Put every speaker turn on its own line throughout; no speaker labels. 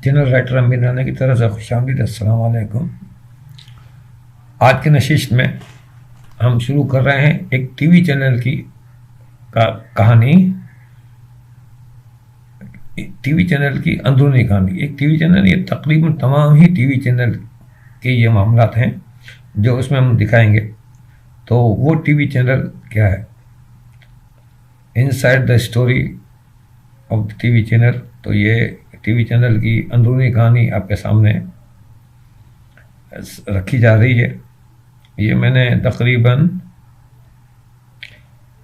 General writer अमीर राना की तरफ से खुशामदीद। अस्सलाम वालेकुम। आज के नशिस्त में हम शुरू कर रहे हैं एक टीवी चैनल की कहानी, टीवी चैनल की अंदरूनी कहानी। एक टीवी चैनल, ये तकरीबन तमाम ही टीवी चैनल के ये मामलात हैं जो उसमें हम दिखाएंगे। तो वो टीवी चैनल क्या है, inside the story of the TV channel. तो ये टीवी चैनल की अंदरूनी कहानी आपके सामने रखी जा रही है। ये मैंने तकरीबन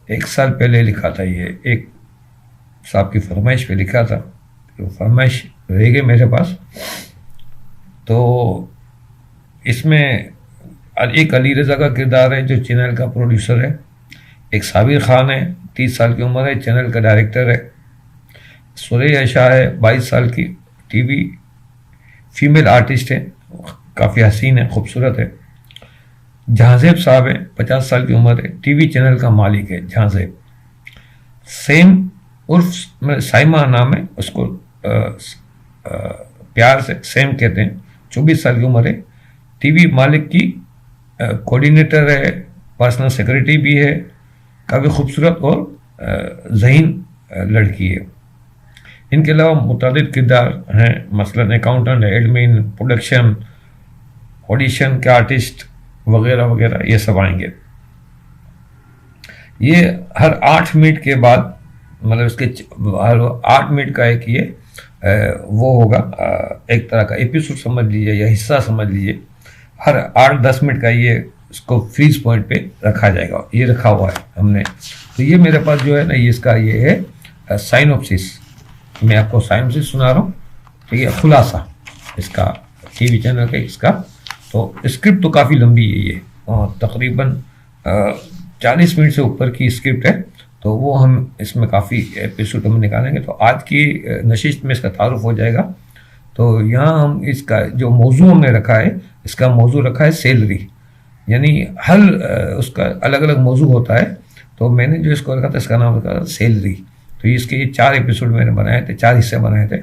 1 साल पहले लिखा था। ये एक साहब की फरमाइश पे लिखा था, तो फरमाइश रह गई मेरे पास। तो इसमें एक अली रज़ा का किरदार है जो चैनल का प्रोड्यूसर है। एक साबिर खान है, 30 साल की उम्र है, चैनल का डायरेक्टर है। सुरैया शाह है, 22 साल की, टीवी फीमेल आर्टिस्ट है, काफ़ी हसीन है, खूबसूरत है। जहांजेब साहब है, 50 साल की उम्र है, टीवी चैनल का मालिक है जहांजेब। सेम उर्फ में साइमा नाम है, उसको प्यार से सेम कहते हैं, 24 साल की उम्र है, टीवी मालिक की कोऑर्डिनेटर है, पर्सनल सेक्रेटरी भी है, काफ़ी खूबसूरत और ज़हीन लड़की है। इनके अलावा मुतादिद किरदार हैं, मसलन अकाउंटेंट, एडमिन, प्रोडक्शन, ऑडिशन के आर्टिस्ट वगैरह वगैरह, ये सब आएंगे। ये हर 8 मिनट के बाद, मतलब इसके हर 8 मिनट का एक ये वो होगा, एक तरह का एपिसोड समझ लीजिए या हिस्सा समझ लीजिए। हर 8-10 मिनट का ये इसको फ्रीज पॉइंट पे रखा जाएगा। ये रखा हुआ है हमने। तो ये मेरे पास जो है ना, ये इसका ये है साइनोप्सिस। मैं आपको साइनोप्सिस सुना रहा हूँ, ठीक है, खुलासा इसका टीवी चैनल का इसका। तो स्क्रिप्ट तो काफ़ी लंबी है ये, और तकरीबन 40 मिनट से ऊपर की स्क्रिप्ट है। तो वो हम इसमें काफ़ी एपिसोड हम निकालेंगे। तो आज की नशिस्त में इसका तारुफ हो जाएगा। तो यहाँ हम इसका जो मौजू हमने रखा है, इसका मौजू रखा है सैलरी, यानी हर उसका अलग अलग मौजू होता है। तो मैंने जो इसको रखा था, इसका नाम रखा था सैलरी। तो इसके 4 एपिसोड मैंने बनाए थे, 4 हिस्से बनाए थे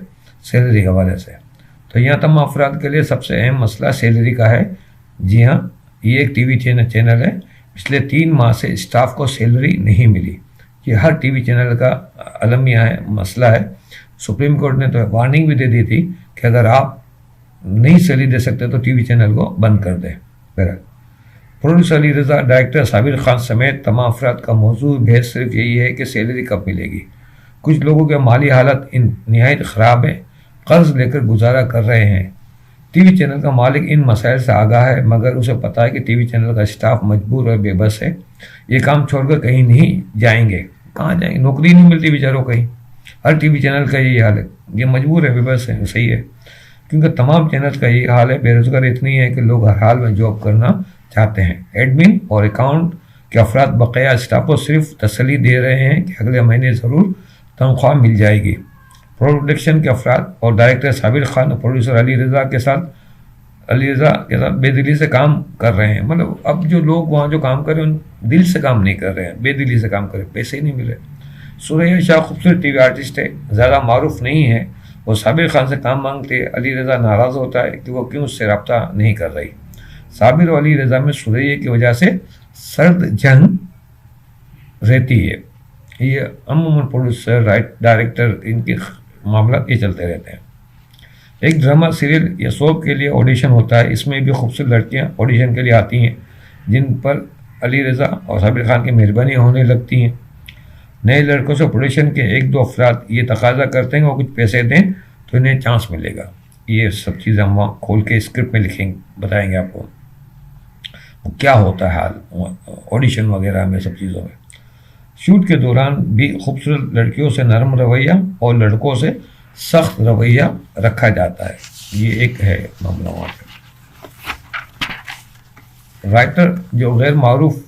सैलरी के हवाले से। तो यहाँ तमाम अफराद के लिए सबसे अहम मसला सैलरी का है। जी हाँ, ये एक टीवी चैनल है, पिछले 3 माह से स्टाफ को सैलरी नहीं मिली। ये हर टीवी चैनल का अलमिया है, मसला है। सुप्रीम कोर्ट ने तो वार्निंग भी दे दी थी कि अगर आप नहीं सैलरी दे सकते तो टीवी चैनल को बंद कर दें। प्रोड्यूसर अली रज़ा, डायरेक्टर साबिर खान समेत तमाम अफराद का मौजू भेद सिर्फ यही है कि सैलरी कब मिलेगी। कुछ लोगों के माली हालत निहायत ख़राब है, कर्ज लेकर गुजारा कर रहे हैं। टीवी चैनल का मालिक इन मसाइल से आगाह है, मगर उसे पता है कि टीवी चैनल का स्टाफ मजबूर और बेबस है। ये काम छोड़कर कहीं नहीं जाएंगे। कहाँ जाएंगे, नौकरी नहीं मिलती बेचारों कहीं। हर टीवी चैनल का यही हाल है, ये मजबूर है, बेबस है, सही है। क्योंकि तमाम चैनल का यही हाल है। बेरोजगारी इतनी है कि लोग हर हाल में जॉब करना चाहते हैं। एडमिन और अकाउंट के अफराद बकाया स्टाफ को सिर्फ तसल्ली दे रहे हैं कि अगले महीने ज़रूर तनख्वाह मिल जाएगी। प्रोडक्शन के अफराद और डायरेक्टर साबिर खान और प्रोड्यूसर अली रज़ा के साथ बेदिली से काम कर रहे हैं। मतलब अब जो लोग वहाँ जो काम कर रहे हैं, उन दिल से काम नहीं कर रहे हैं, बेदिली से काम कर रहे हैं, पैसे ही नहीं मिल रहे। सुरैया शाह खूबसूरत टीवी आर्टिस्ट है, ज़्यादा मारूफ नहीं है, वो साबिर खान से काम मांगते हैं। अली रज़ा नाराज़ होता है कि वो क्यों उससे रब्ता नहीं कर रही। साबिर और अली रज़ा में सुरैया की वजह से सर्द जंग रहती है। ये अमूमन प्रोड्यूसर डायरेक्टर इनके मामला ये चलते रहते हैं। एक ड्रामा सीरियल या सोप के लिए ऑडिशन होता है। इसमें भी खूबसूरत लड़कियां ऑडिशन के लिए आती हैं, जिन पर अली रज़ा और साबिर खान की मेहरबानी होने लगती हैं। नए लड़कों से प्रोडक्शन के 1-2 अफराद ये तकाजा करते हैं कि वो कुछ पैसे दें तो इन्हें चांस मिलेगा। ये सब चीज़ें हम वहाँ खोल के स्क्रिप्ट में लिखेंगे, बताएंगे आपको वो क्या होता है हाल ऑडिशन वगैरह में, सब चीज़ों में। शूट के दौरान भी खूबसूरत लड़कियों से नरम रवैया और लड़कों से सख्त रवैया रखा जाता है। ये एक है मामला वहाँ पे। राइटर जो गैर मारूफ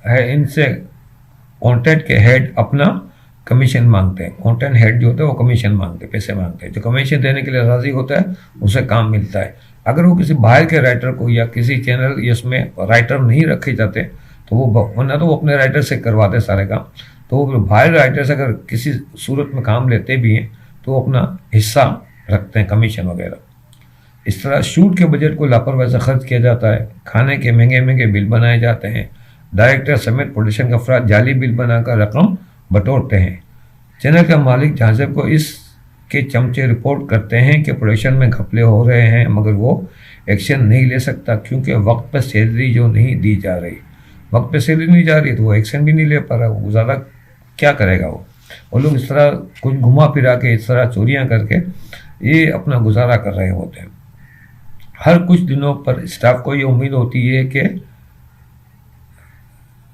है, इनसे कंटेंट के हेड अपना कमीशन मांगते हैं। कंटेंट हेड जो होता है वो कमीशन मांगते हैं, पैसे मांगते हैं। जो कमीशन देने के लिए राज़ी होता है उसे काम मिलता है। अगर वो किसी बाहर के राइटर को या किसी चैनल इसमें राइटर नहीं रखे जाते तो वो, वरना तो वो अपने राइटर से करवाते सारे काम। तो वो बाहर राइटर से अगर किसी सूरत में काम लेते भी हैं तो वो अपना हिस्सा रखते हैं, कमीशन वगैरह। इस तरह शूट के बजट को लापरवाही से खर्च किया जाता है, खाने के महंगे महंगे बिल बनाए जाते हैं, डायरेक्टर समेत प्रोडक्शन का अफराद जाली बिल बनाकर रकम बटोरते हैं। चैनल का मालिक जहांजेब को इसके चमचे रिपोर्ट करते हैं कि प्रोडक्शन में घपले हो रहे हैं, मगर वो एक्शन नहीं ले सकता क्योंकि वक्त पर सैलरी जो नहीं दी जा रही, वक्त पे सैलरी नहीं जा रही तो वो एक्शन भी नहीं ले पा रहा। वो ज़्यादा क्या करेगा वो लोग इस तरह कुछ घुमा फिरा के, इस तरह चोरियां करके ये अपना गुजारा कर रहे होते हैं। हर कुछ दिनों पर स्टाफ को ये उम्मीद होती है कि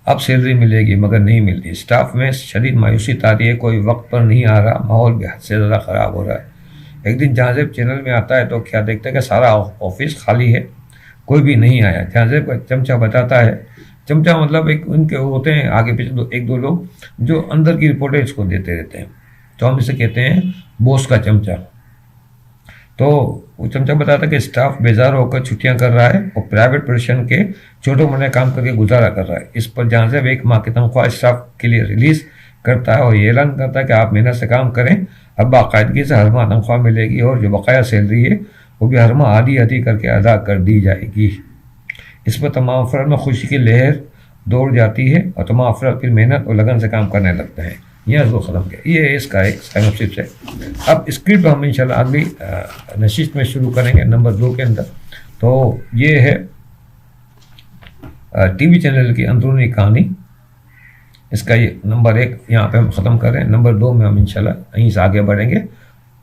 अब सैलरी मिलेगी, मगर नहीं मिलती। स्टाफ में शदीद मायूसी तारी है, कोई वक्त पर नहीं आ रहा, माहौल भी हद से ज़्यादा ख़राब हो रहा है। एक दिन जहांजेब चैनल में आता है तो क्या देखता है कि सारा ऑफिस खाली है, कोई भी नहीं आया। जहांजेब का चमचा बताता है, चमचा मतलब एक उनके होते हैं आगे पीछे एक दो लोग जो अंदर की रिपोर्टें इसको देते रहते हैं, तो हम इसे कहते हैं बॉस का चमचा। तो वो चमचा बताता है कि स्टाफ बेजार होकर छुट्टियां कर रहा है और प्राइवेट प्रोडक्शन के छोटे मोटे काम करके गुजारा कर रहा है। इस पर जहांजेब एक माह की तनख्वाह स्टाफ के लिए रिलीज करता है और ये ऐलान करता है कि आप मेहनत से काम करें, अब बाकायदगी से हर माह तनख्वाह मिलेगी और जो बकाया सैलरी है वो भी हर माह आधी आधी करके अदा कर दी जाएगी। इस पर तमाम अफराद में खुशी की लहर दौड़ जाती है और तमाम अफराद फिर मेहनत और लगन से काम करने लगते हैं। यह उसको ख़त्म किया। ये इसका एक साइनोप्सिस है। अब स्क्रिप्ट हम इंशाल्लाह अगली नशिस्त में शुरू करेंगे नंबर 2 के अंदर। तो ये है टीवी चैनल की अंदरूनी कहानी। इसका ये नंबर 1 यहाँ पे हम ख़त्म कर रहे हैं। नंबर 2 में हम इंशाल्लाह यहीं से आगे बढ़ेंगे।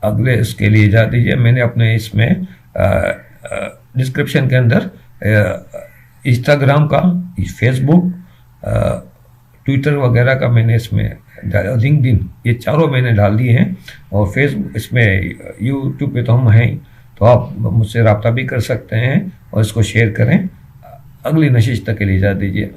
अगले इसके लिए इजाज़त दीजिए। मैंने अपने इसमें डिस्क्रिप्शन के अंदर इंस्टाग्राम का, फेसबुक, ट्विटर वगैरह का मैंने इसमें लिंक्डइन, ये चारों मैंने डाल दिए हैं। और फेसबुक इसमें यूट्यूब पे तो हम हैं, तो आप मुझसे रब्ता भी कर सकते हैं और इसको शेयर करें। अगली नशिस्त तक के लिए इजाज़त दीजिए।